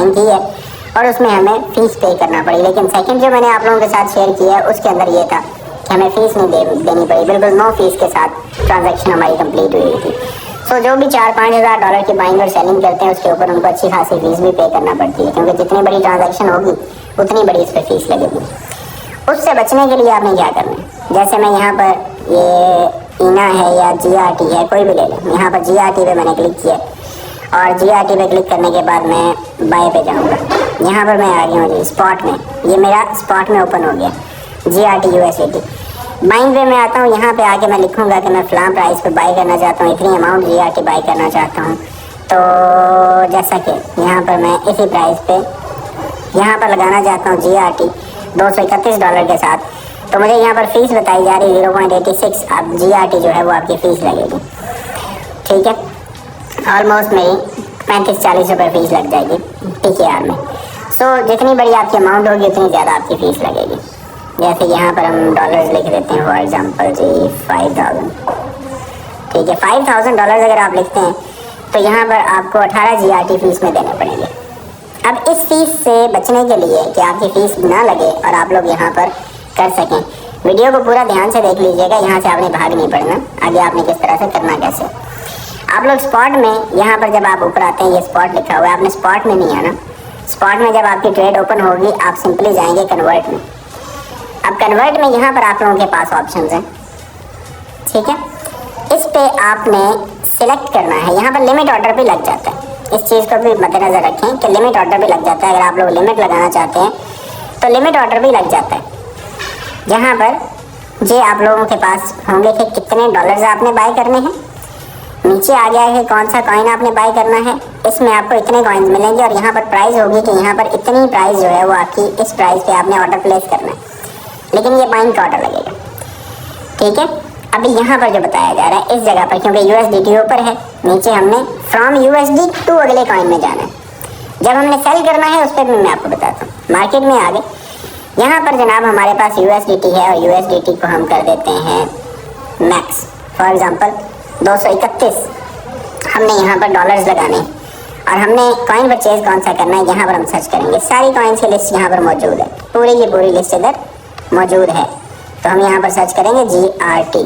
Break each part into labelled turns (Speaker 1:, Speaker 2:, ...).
Speaker 1: Buying की है और उसमें हमें फ़ीस पे करना पड़ी। लेकिन सेकंड जो मैंने आप लोगों के साथ शेयर किया है उसके अंदर ये था कि हमें फ़ीस नहीं देनी पड़ी, बिल्कुल नो फीस के साथ ट्रांजैक्शन हमारी कंप्लीट हुई थी। सो जो भी 4-5 हज़ार डॉलर की बाइंग और सेलिंग करते हैं उसके ऊपर उनको अच्छी खासी फीस भी पे करना पड़ती है, क्योंकि जितनी बड़ी ट्रांजैक्शन होगी उतनी बड़ी इस पर फीस लगेगी। उससे बचने के लिए आपने क्या करना है, जैसे मैं यहाँ पर ये ईना है या GRT है, कोई भी ले लें, यहाँ पर GRT पे मैंने क्लिक किया और GRT पे क्लिक करने के बाद मैं बाय पे जाऊँगा। यहाँ पर मैं आ गया हूँ जी स्पॉट में, ये मेरा स्पॉट में ओपन हो गया GRT USDT। बाइंग पे मैं आता हूँ, यहाँ पे आके मैं लिखूँगा कि मैं फ़लाँ प्राइस पे बाई करना चाहता हूँ, इतनी अमाउंट GRT बाई करना चाहता हूँ। तो जैसा कि यहाँ पर मैं इसी प्राइस पे यहाँ पर लगाना चाहता हूँ GRT $231 के साथ, तो मुझे यहाँ पर फीस बताई जा रही है 0.86। अब GRT जो है वो आपकी फ़ीस लगेगी, ठीक है। ऑलमोस्ट मेरी 35-40 रुपये फ़ीस लग जाएगी PKR में। सो जितनी बड़ी आपकी अमाउंट होगी उतनी ज़्यादा आपकी फ़ीस लगेगी। जैसे यहाँ पर हम डॉलर्स लिख देते हैं, फॉर एग्जांपल जी 5000, ठीक है। $5000 अगर आप लिखते हैं तो यहाँ पर आपको 18 GRT फीस में देने पड़ेंगे। अब इस फीस से बचने के लिए कि आपकी फ़ीस ना लगे और आप लोग यहाँ पर कर सकें, वीडियो को पूरा ध्यान से देख लीजिएगा, यहाँ से आपने भाग नहीं पड़ना, आगे आपने किस तरह से करना कैसे। आप लोग स्पॉट में यहाँ पर जब आप ऊपर आते हैं, ये स्पॉट लिखा हुआ है, आपने स्पॉट में नहीं आना। स्पॉट में जब आपकी ट्रेड ओपन होगी आप सिंपली जाएंगे कन्वर्ट में। अब कन्वर्ट में यहाँ पर आप लोगों के पास ऑप्शंस हैं, ठीक है। इस पे आपने सिलेक्ट करना है, यहाँ पर लिमिट ऑर्डर भी लग जाता है, इस चीज़ को भी मद्देनज़र रखें कि लिमिट ऑर्डर भी लग जाता है। अगर आप लोग लिमिट लगाना चाहते हैं तो लिमिट ऑर्डर भी लग जाता है। यहाँ पर जे आप लोगों के पास होंगे कि कितने डॉलर्स आपने बाय करने हैं, नीचे आ गया है कौन सा कॉइन आपने बाय करना है, इसमें आपको इतने कॉइन्स मिलेंगे और यहाँ पर प्राइस होगी कि यहाँ पर इतनी प्राइस जो है वो आपकी इस प्राइस पे आपने ऑर्डर प्लेस करना है, लेकिन ये बाइंग का ऑर्डर लगेगा, ठीक है। अभी यहाँ पर जो बताया जा रहा है इस जगह पर, क्योंकि USDT ऊपर है, नीचे हमने फ्रॉम USD टू अगले कॉइन में जाना है। जब हमने सेल करना है उस पर भी मैं आपको बताता हूँ। मार्केट में आ गए, यहाँ पर जनाब हमारे पास USDT है और USDT को हम कर देते हैं मैक्स, फॉर एग्जांपल 231 हमने यहाँ पर डॉलर्स लगाने और हमने कॉइन परचेज कौन सा करना है, यहाँ पर हम सर्च करेंगे। सारी कॉइन्स की लिस्ट यहाँ पर मौजूद है, पूरी की पूरी लिस्ट इधर मौजूद है। तो हम यहाँ पर सर्च करेंगे GRT,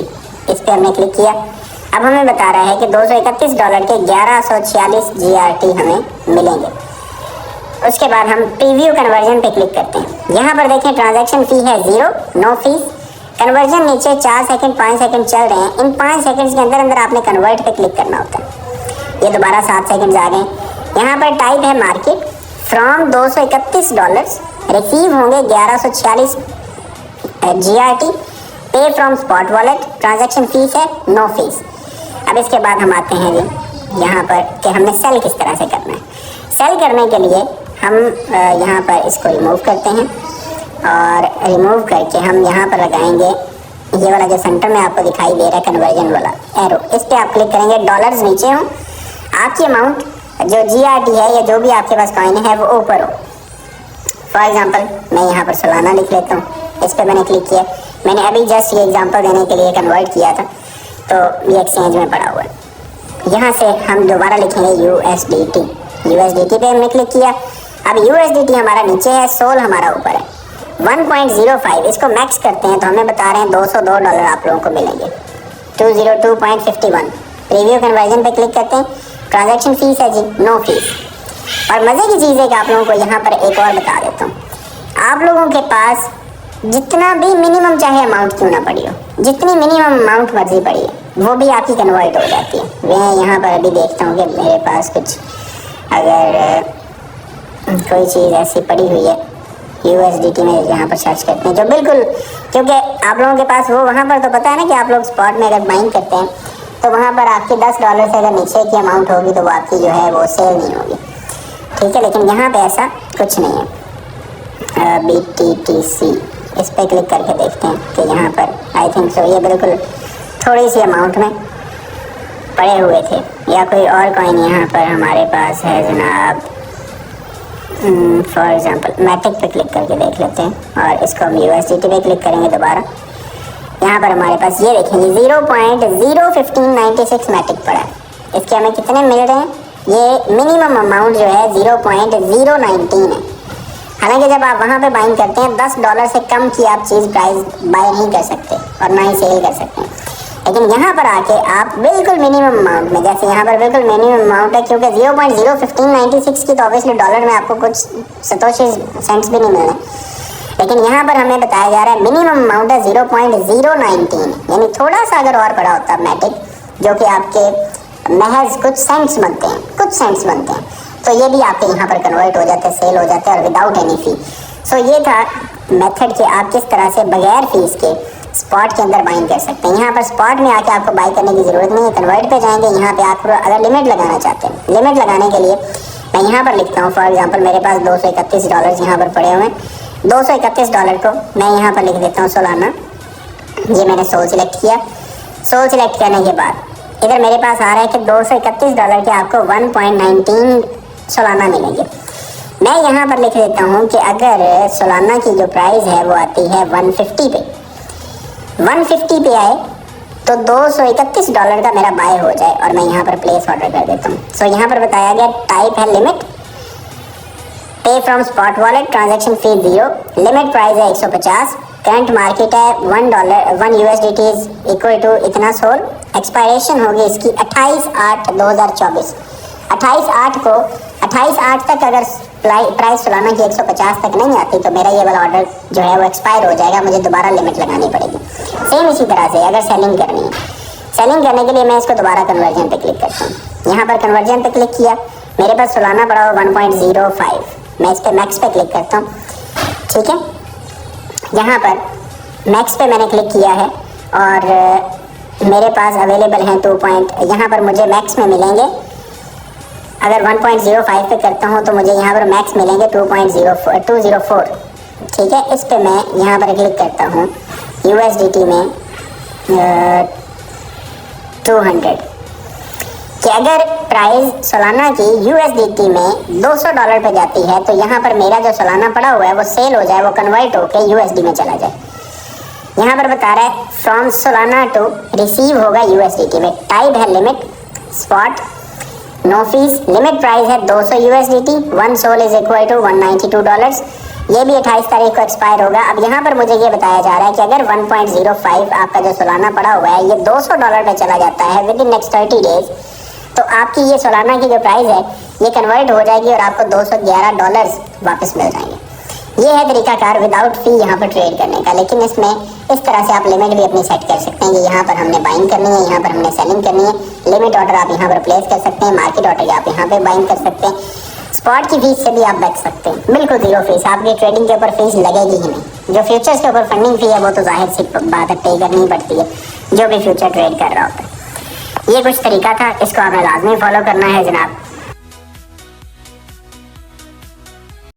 Speaker 1: इस पर हमने क्लिक किया। अब हमें बता रहा है कि $231 के 1146 GRT हमें मिलेंगे। उसके बाद हम प्रीव्यू कन्वर्जन पे क्लिक करते हैं। यहाँ पर देखें ट्रांजैक्शन फ़ी है 0, नो फीस। कन्वर्जन नीचे 4 सेकंड 5 सेकंड चल रहे हैं, इन 5 सेकंड्स के अंदर अंदर आपने कन्वर्ट पे क्लिक करना होता है। ये दोबारा 7 सेकंड्स आ गए। यहाँ पर टाइप है मार्केट, फ्रॉम $231 रिसीव होंगे 1146 GRT, पे from spot wallet, transaction fees है नो फीस। अब इसके बाद हम आते हैं जी यहाँ पर कि हमने सेल किस तरह से करना है। सेल करने के लिए हम यहाँ पर इसको रिमूव करते हैं और रिमूव करके हम यहाँ पर लगाएंगे ये वाला जो सेंटर में आपको दिखाई दे रहा है कन्वर्जन वाला एरो, इस पर आप क्लिक करेंगे। डॉलर्स नीचे हों, आपकी अमाउंट जो GRT है या जो भी आपके पास कॉइन है वो ऊपर हो। फॉर एग्जांपल मैं यहाँ पर सालाना लिख लेता हूँ, इस पर मैंने क्लिक किया। मैंने अभी जस्ट ये एग्जांपल देने के लिए कन्वर्ट किया था, तो ये एक्सचेंज में पड़ा हुआ है। यहाँ से हम दोबारा लिखेंगे USDT पे हमने क्लिक किया। अब USDT हमारा नीचे है, सोल हमारा ऊपर है। 1.05 इसको मैक्स करते हैं तो हमें बता रहे हैं $202 आप लोगों को मिलेंगे, 202.51। प्रीव्यू कन्वर्जन पे क्लिक करते हैं, ट्रांजैक्शन फीस है जी नो फीस। और मज़े की चीज़ है कि आप लोगों को यहाँ पर एक और बता देता हूँ, आप लोगों के पास जितना भी मिनिमम चाहे अमाउंट क्यों ना पड़ी हो, जितनी मिनिमम अमाउंट मर्जी पड़ी है वो भी आपकी कन्वर्ट हो जाती है। मैं यहाँ पर अभी देखता हूँ कि मेरे पास कुछ अगर कोई चीज़ ऐसी पड़ी हुई है USDT में, यहाँ पर सर्च करते हैं जो बिल्कुल, क्योंकि आप लोगों के पास वो वहाँ पर तो पता है ना कि आप लोग स्पॉट में अगर बाइंग करते हैं तो वहाँ पर आपकी $10 से अगर नीचे की अमाउंट होगी तो वो आपकी जो है वो सेल नहीं होगी, ठीक है। लेकिन यहाँ पे ऐसा कुछ नहीं है। BTTC इस पर क्लिक करके देखते हैं कि यहाँ पर आई थिंक सो ये बिल्कुल थोड़ी सी अमाउंट में पड़े हुए थे, या कोई और कॉइन यहाँ पर हमारे पास है जनाब। फॉर एग्जांपल मैटिक पे क्लिक करके देख लेते हैं और इसको हम USDT पे क्लिक करेंगे दोबारा। यहाँ पर हमारे पास ये देखेंगे 0.01596 मैटिक पड़ा है। इसके हमें कितने मिल रहे हैं, ये मिनिमम अमाउंट जो है 0.019 है। हालांकि जब आप वहाँ पे बाइंग करते हैं $10 से कम की आप चीज़ प्राइस बाय नहीं कर सकते और ना ही सेल कर सकते हैं। लेकिन यहाँ पर आके आप बिल्कुल मिनिमम अमाउंट में, जैसे यहाँ पर बिल्कुल मिनिमम अमाउंट है, क्योंकि 0.01596 की तो ऑब्वियसली डॉलर में आपको कुछ सतोशी सेंट्स भी नहीं मिलने, लेकिन यहाँ पर हमें बताया जा रहा है मिनिमम अमाउंट है 0.019, यानी थोड़ा सा अगर और बड़ा होता मैटिक, जो कि आपके महज कुछ सेंट्स बनते हैं, तो ये भी आपके यहाँ पर कन्वर्ट हो जाते हैं, सेल हो जाते हैं और विदाउट एनी फी। सो ये था मेथड कि आप किस तरह से बगैर फीस के स्पॉट के अंदर बाइंग कर सकते हैं। यहाँ पर स्पॉट में आके आपको बाई करने की ज़रूरत नहीं है, कन्वर्ट पे जाएंगे। यहाँ पे आप अगर लिमिट लगाना चाहते हैं, लिमिट लगाने के लिए मैं यहाँ पर लिखता हूँ, फॉर एग्जांपल मेरे पास $231 यहाँ पर पड़े हुए हैं। $231 को मैं यहाँ पर लिख देता हूँ सोलाना। ये मैंने सोल सिलेक्ट किया। सोल सिलेक्ट करने के बाद इधर मेरे पास आ रहा है कि $231 के आपको 1.19 सोलाना मिलेंगे। मैं यहाँ पर लिख देता हूँ कि अगर सोलाना की जो प्राइस है वो आती है 150 पे, 150 पे आए तो $231 का मेरा बाय हो जाए और मैं यहाँ पर प्लेस ऑर्डर कर देता हूँ। सो यहाँ पर बताया गया टाइप है लिमिट, पे from spot wallet, transaction fee 0, limit price है 150, करंट मार्केट है $1 USDT इज इक्वल टू इतना सोल। एक्सपायरेशन होगी इसकी 28/8/2024। 28/8 तक अगर प्राइस सोलाना की 150 तक नहीं आती तो मेरा ये वाला ऑर्डर जो है वो एक्सपायर हो जाएगा, मुझे दोबारा लिमिट लगानी पड़ेगी। सेम इसी तरह से अगर सेलिंग करनी है, सेलिंग करने के लिए मैं इसको दोबारा कन्वर्जन पे क्लिक करता हूँ। यहाँ पर कन्वर्जन पे क्लिक किया, मेरे पास सोलाना पड़ा हुआ 1.05, मैं इस पर मैक्स पे क्लिक करता हूँ। ठीक है, यहाँ पर मैक्स पे मैंने क्लिक किया है और मेरे पास अवेलेबल हैं 2 यहाँ पर मुझे मैक्स में मिलेंगे। अगर 1.05 पे करता हूँ तो मुझे यहाँ पर मैक्स मिलेंगे 204। ठीक है, इस पे मैं यहाँ पर क्लिक करता हूँ USDT में 200 कि अगर प्राइस सोलाना की USDT में $200 पे जाती है तो यहाँ पर मेरा जो सोलाना पड़ा हुआ है वो सेल हो जाए, वो कन्वर्ट होकर USD में चला जाए। यहाँ पर बता रहा है फ्रॉम सोलाना टू रिसीव होगा USDT में। टाइप है limit, spot, no fees, limit price है 200 USDT, 1 sol is equal to $192। ये भी 28 तारीख को एक्सपायर होगा। अब यहाँ पर मुझे ये बताया जा रहा है कि अगर 1.05 आपका जो सोलाना पड़ा हुआ है ये $200 पे चला जाता है विद इन नेक्स्ट 30 डेज, तो आपकी ये सोलाना की जो प्राइस है ये कन्वर्ट हो जाएगी और आपको $211 वापस मिल जाएंगे। ये है तरीकाकार विदाउट फी यहाँ पर ट्रेड करने का। लेकिन इसमें इस तरह से आप लिमिट भी अपनी सेट कर सकते हैं कि यहाँ पर हमने बाइंग करनी है, यहाँ पर हमने सेलिंग करनी है। लिमिट ऑर्डर आप यहाँ पर प्लेस कर सकते हैं, मार्केट ऑर्डर आप यहाँ पे बाइंग कर सकते हैं। स्पॉट की फीस से भी आप बच सकते हैं, बिल्कुल 0 फीस, आपकी ट्रेडिंग के ऊपर फीस लगेगी ही नहीं। जो फ्यूचर्स के ऊपर फंडिंग फी है वो तो जाहिर सी बात है पे करनी पड़ती है जो भी फ्यूचर ट्रेड कर रहा होता है। ये कुछ तरीका था, इसको आपने लाजमी फॉलो करना है जनाब।